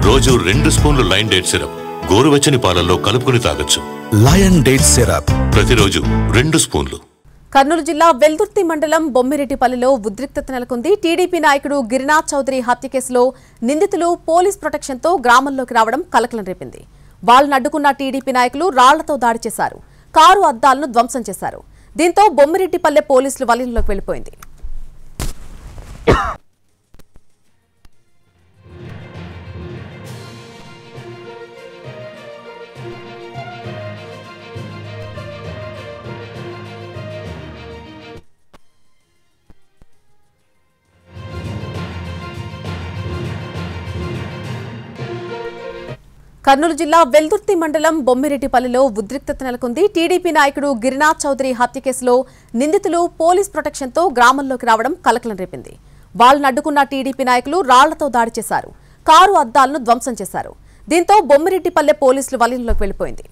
రోజు 2 స్పూన్లు lion date syrup గోరువెచ్చని పాలల్లో కలుపుకొని తాగొచ్చు. లయన్ డేట్ సిరప్ ప్రతిరోజు 2 స్పూన్లు. కర్నూలు జిల్లా వెల్దుర్తి మండలం బొమ్మిరెడ్డిపల్లిలో ఉద్రిక్తత నెలకొంది. టీడీపీ నాయకుడు గిరినాథ్ చౌదరి హత్య కేసులో నిందితులు పోలీస్ ప్రొటెక్షన్తో గ్రామంలోకి రావడం కలకలం రేపింది. వాళ్ళను అడ్డుకున్న టీడీపీ నాయకులు రాళ్లతో దాడి చేశారు. కారు అద్దాలను ధ్వంసం చేశారు. దీంతో బొమ్మిరెడ్డిపల్లె పోలీసులు వలయంలోకి వెళ్లిపోయింది. కర్నూలు జిల్లా వెల్దుర్తి మండలం బొమ్మిరెడ్డిపల్లిలో ఉద్రిక్తత నెలకొంది. టీడీపీ నాయకుడు గిరినాథ్ చౌదరి హత్య కేసులో నిందితులు పోలీస్ ప్రొటెక్షన్తో గ్రామంలోకి రావడం కలకలం రేపింది. వాళ్ళను అడ్డుకున్న టీడీపీ నాయకులు రాళ్లతో దాడి చేశారు. కారు అద్దాలను ధ్వంసం చేశారు. దీంతో బొమ్మిరెడ్డిపల్లె పోలీసులు వలయంలోకి వెళ్లిపోయింది.